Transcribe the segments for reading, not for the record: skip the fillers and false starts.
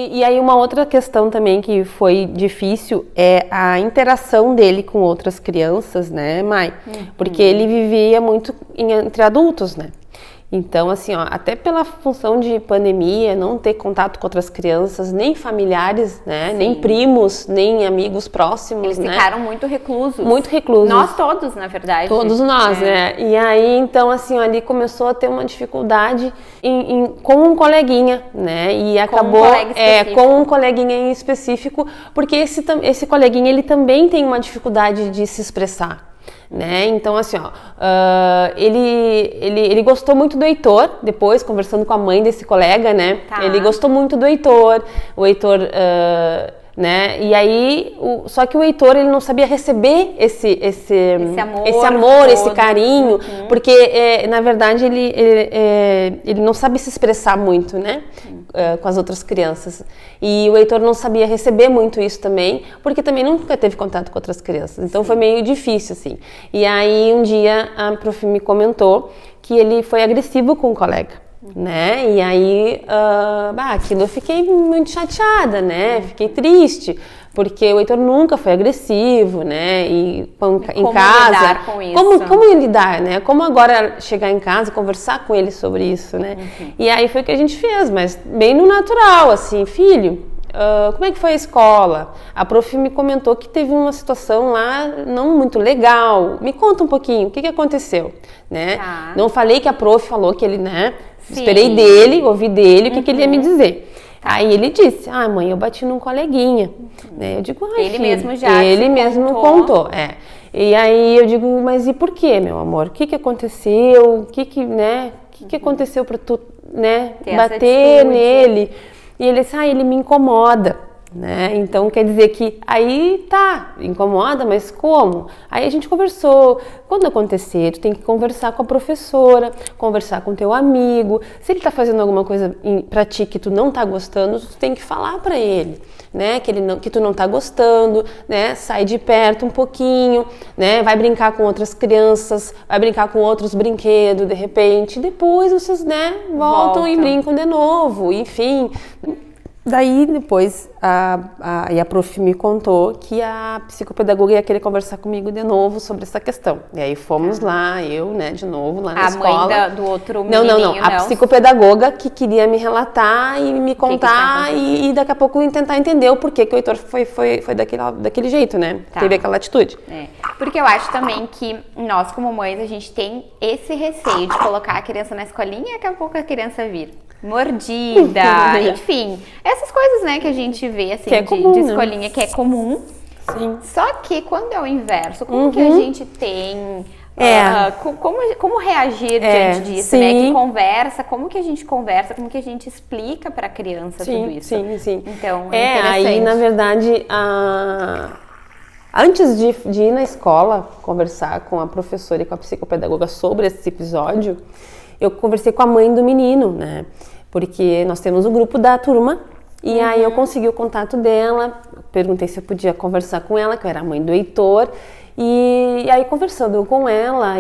E aí uma outra questão também que foi difícil é a interação dele com outras crianças, né, Mai? Porque ele vivia muito entre adultos, né? Então, assim, ó, até pela função de pandemia, não ter contato com outras crianças, nem familiares, né? Nem primos, nem amigos próximos, Eles ficaram muito reclusos. Muito reclusos. Nós todos, na verdade. Todos nós, né? E aí, então, assim, ali começou a ter uma dificuldade com um coleguinha, né? E acabou com um coleguinha em específico, porque esse coleguinha, ele também tem uma dificuldade de se expressar. Né? Então, assim, ó, ele gostou muito do Heitor, depois, conversando com a mãe desse colega, né? Tá. Ele gostou muito do Heitor, o Heitor, né? E aí, só que o Heitor, ele não sabia receber esse amor, esse carinho, porque, na verdade, ele não sabe se expressar muito, né? Com as outras crianças. E o Heitor não sabia receber muito isso também, porque também nunca teve contato com outras crianças. Então foi meio difícil, assim. E aí um dia a prof me comentou que ele foi agressivo com o colega, né? E aí, aquilo eu fiquei muito chateada, né? Fiquei triste, porque o Heitor nunca foi agressivo, né? E em casa, lidar com isso? Como lidar, né? Como agora chegar em casa e conversar com ele sobre isso, né? E aí foi o que a gente fez, mas bem no natural, assim, filho, como é que foi a escola? A prof me comentou que teve uma situação lá não muito legal. Me conta um pouquinho, o que aconteceu, né? Tá. Não falei que a prof falou que ele, né? Sim. Esperei dele, ouvi dele, o que ele ia me dizer. Aí ele disse, mãe, eu bati num coleguinha, né? Eu digo, ele filho, mesmo já ele mesmo contou, E aí eu digo, mas e por quê, meu amor? O que aconteceu? O que aconteceu pra tu, né, bater nele? E ele disse, ele me incomoda, né? Então quer dizer que aí incomoda, mas como? Aí a gente conversou, quando acontecer, tu tem que conversar com a professora, conversar com teu amigo, se ele tá fazendo alguma coisa pra ti que tu não tá gostando, tu tem que falar pra ele, né? Que tu não tá gostando, né? Sai de perto um pouquinho, né? Vai brincar com outras crianças, vai brincar com outros brinquedos, de repente, depois vocês, né, voltam e brincam de novo, enfim. Daí, depois, a prof me contou que a psicopedagoga ia querer conversar comigo de novo sobre essa questão. E aí fomos lá, eu, né, de novo, lá na escola. A mãe do outro menininho, não. A psicopedagoga que queria me relatar e me contar e daqui a pouco tentar entender o porquê que o Heitor foi daquele jeito, né? Teve aquela atitude. Porque eu acho também que nós, como mães, a gente tem esse receio de colocar a criança na escolinha e daqui a pouco a criança vir mordida, enfim, essas coisas, né, que a gente vê, assim, de escolinha, né? Que é comum. Sim. Só que quando é o inverso, como que a gente tem... como reagir diante disso, né? Que conversa, como que a gente conversa, como que a gente explica pra criança tudo isso. Sim. Então, aí, na verdade, antes de ir na escola conversar com a professora e com a psicopedagoga sobre esse episódio, eu conversei com a mãe do menino, né? Porque nós temos o grupo da turma e aí eu consegui o contato dela, perguntei se eu podia conversar com ela, que eu era a mãe do Heitor, e aí conversando com ela,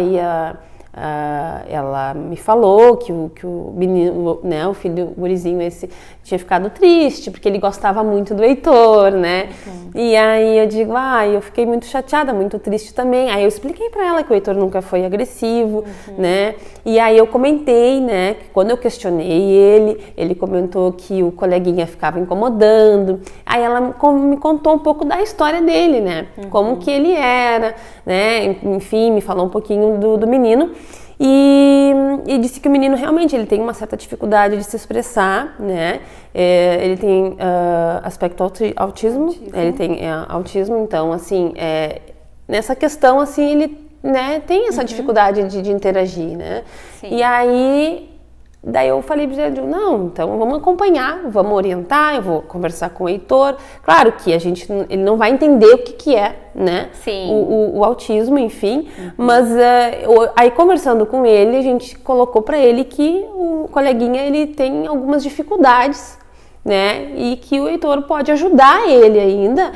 ela me falou que o menino, né, o filho do gurizinho esse tinha ficado triste, porque ele gostava muito do Heitor, né? E aí eu digo, eu fiquei muito chateada, muito triste também. Aí eu expliquei pra ela que o Heitor nunca foi agressivo, né? E aí eu comentei, né, que quando eu questionei ele comentou que o coleguinha ficava incomodando. Aí ela me contou um pouco da história dele, né? Como que ele era, né? Enfim, me falou um pouquinho do menino. E disse que o menino realmente ele tem uma certa dificuldade de se expressar, né? Ele tem aspecto autismo, ele tem autismo, então assim, nessa questão assim ele, né, tem essa dificuldade de interagir, né? Sim. E aí daí eu falei para ele, não, então vamos acompanhar, vamos orientar, eu vou conversar com o Heitor. Claro que ele não vai entender o que é, né? Sim. O autismo, enfim. Mas aí conversando com ele, a gente colocou para ele que o coleguinha ele tem algumas dificuldades, né? E que o Heitor pode ajudar ele ainda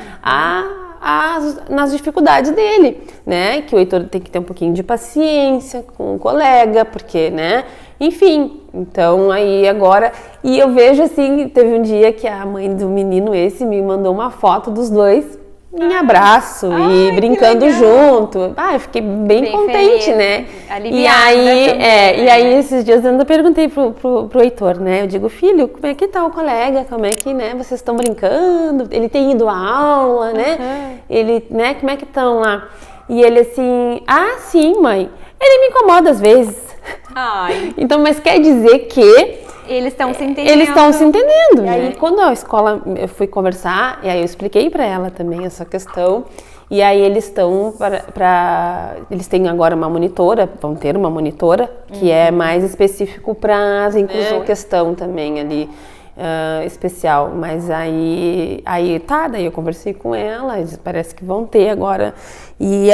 nas dificuldades dele, né? Que o Heitor tem que ter um pouquinho de paciência com o colega, porque, né? Enfim, então aí agora... E eu vejo assim, teve um dia que a mãe do menino esse me mandou uma foto dos dois em abraço e brincando junto. Eu fiquei bem contente, feliz, né? Aliviada e aí esses dias eu ainda perguntei pro Heitor, né? Eu digo, filho, como é que tá o colega? Como é que, né, vocês estão brincando? Ele tem ido à aula, né? Ele, né, como é que estão lá? E ele assim, sim, mãe. Ele me incomoda às vezes. Ai. Então, mas quer dizer que eles estão se entendendo. Eles estão se entendendo. E aí, quando a escola, eu fui conversar, e aí eu expliquei para ela também essa questão. E aí eles estão eles têm agora uma monitora, vão ter uma monitora, que é mais específico para as inclusão questão também ali. Especial, mas daí eu conversei com ela, parece que vão ter agora, e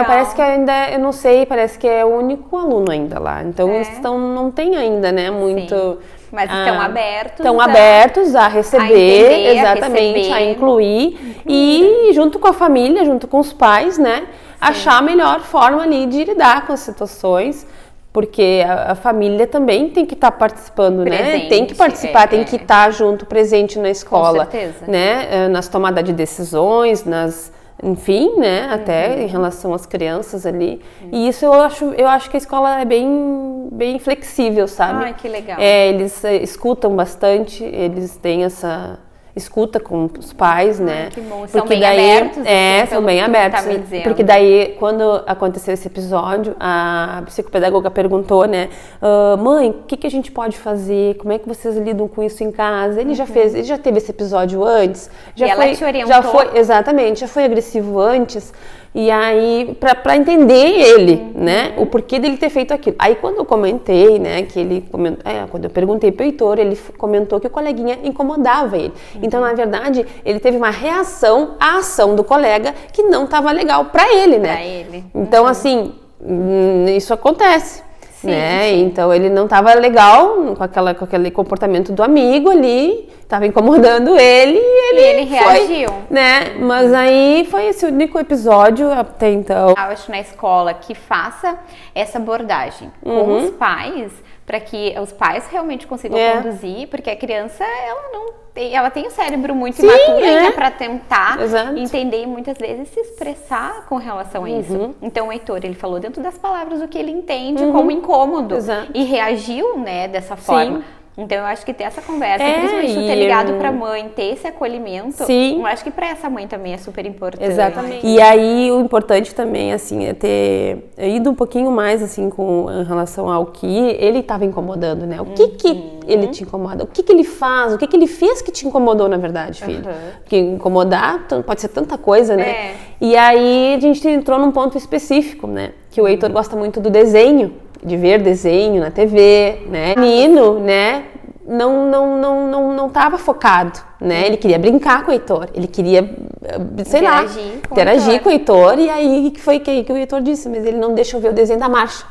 parece que ainda, eu não sei, parece que é o único aluno ainda lá, então eles não tem ainda, né, muito... Sim. Mas estão abertos a receber, exatamente, a incluir, e junto com a família, junto com os pais, né, achar a melhor forma ali de lidar com as situações. Porque a família também tem que estar participando, né? Tem que participar, tem que estar junto, presente na escola. Com certeza. Né? Nas tomadas de decisões, enfim, né? Até em relação às crianças ali. E isso eu acho que a escola é bem flexível, sabe? Ai, que legal. Eles escutam bastante, eles têm essa... escuta com os pais, né? Que bom. São bem abertos. São bem abertos. Porque daí, quando aconteceu esse episódio, a psicopedagoga perguntou, né? Mãe, o que a gente pode fazer? Como é que vocês lidam com isso em casa? Ele já teve esse episódio antes? Ela te orientou? Exatamente, já foi agressivo antes. E aí, pra entender ele, né? O porquê dele ter feito aquilo. Aí, quando eu comentei, né? Quando eu perguntei pro Heitor, ele comentou que o coleguinha incomodava ele. Então, na verdade, ele teve uma reação à ação do colega que não estava legal pra ele, né? Pra ele. Então, assim, isso acontece. Sim, né? sim. Então ele não estava legal com aquele comportamento do amigo ali, estava incomodando ele e ele reagiu. Né? Mas aí foi esse único episódio até então. Eu acho na escola que faça essa abordagem com os pais, para que os pais realmente consigam conduzir, porque a criança ela tem o cérebro muito imaturo ainda para tentar entender e muitas vezes se expressar com relação a isso. Então o Heitor, ele falou dentro das palavras o que ele entende como incômodo e reagiu, né, dessa forma. Então eu acho que ter essa conversa, principalmente ter ligado pra mãe, ter esse acolhimento, eu acho que pra essa mãe também é super importante. Exatamente. E aí o importante também, assim, é ter ido um pouquinho mais, assim, em relação ao que ele estava incomodando, né? O que ele te incomoda? O que ele faz? O que ele fez que te incomodou, na verdade, filho? Porque incomodar pode ser tanta coisa, né? E aí a gente entrou num ponto específico, né? Que o Heitor gosta muito do desenho, de ver desenho na TV, né? O menino, né, não estava focado, né? Ele queria brincar com o Heitor, ele queria, interagir com o Heitor, e aí que foi que o Heitor disse, mas ele não deixa eu ver o desenho da marcha,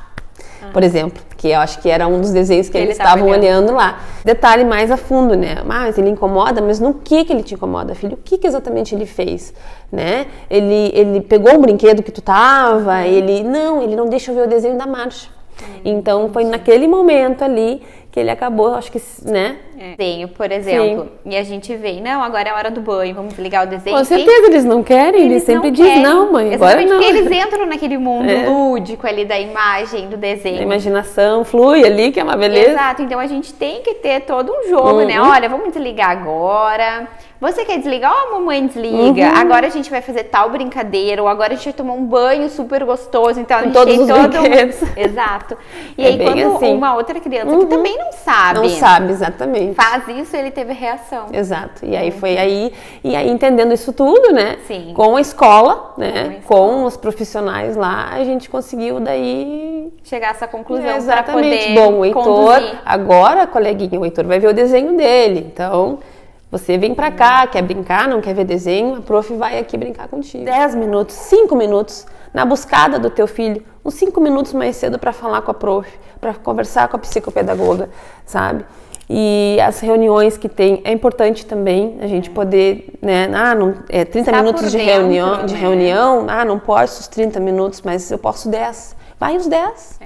por exemplo, que eu acho que era um dos desenhos que eles estavam olhando lá. Detalhe mais a fundo, né? Mas ele incomoda, mas no que ele te incomoda, filho? O que exatamente ele fez, né? Ele pegou o brinquedo que tu tava, ele não deixa eu ver o desenho da marcha. Então foi naquele momento ali que ele acabou, acho que, né? Desenho, por exemplo, e a gente vê, não, agora é a hora do banho, vamos desligar o desenho. Com certeza, eles não querem, eles sempre dizem, não, mãe, agora não. Exatamente, porque eles entram naquele mundo lúdico ali da imagem, do desenho. A imaginação flui ali, que é uma beleza. Exato, então a gente tem que ter todo um jogo, né? Olha, vamos desligar agora. Você quer desligar? Ó, a mamãe desliga. Agora a gente vai fazer tal brincadeira, ou agora a gente vai tomar um banho super gostoso. Então a gente todos os brinquedos. Exato. E aí quando uma outra criança que também não sabe. Não sabe, exatamente. Faz isso, ele teve reação. Exato. E aí foi aí, entendendo isso tudo, né? Sim. Com a escola, né? Com os profissionais lá, a gente conseguiu daí chegar a essa conclusão. Exatamente. Pra poder Bom, o Heitor, conduzir. agora, coleguinha, o Heitor vai ver o desenho dele. Então, você vem pra cá, quer brincar, não quer ver desenho, a prof vai aqui brincar contigo. 10 minutos, 5 minutos na buscada do teu filho, uns 5 minutos mais cedo para falar com a prof, para conversar com a psicopedagoga, sabe? E as reuniões que tem, é importante também a gente poder, né, 30 minutos de reunião, não posso os 30 minutos, mas eu posso 10. Vai os 10.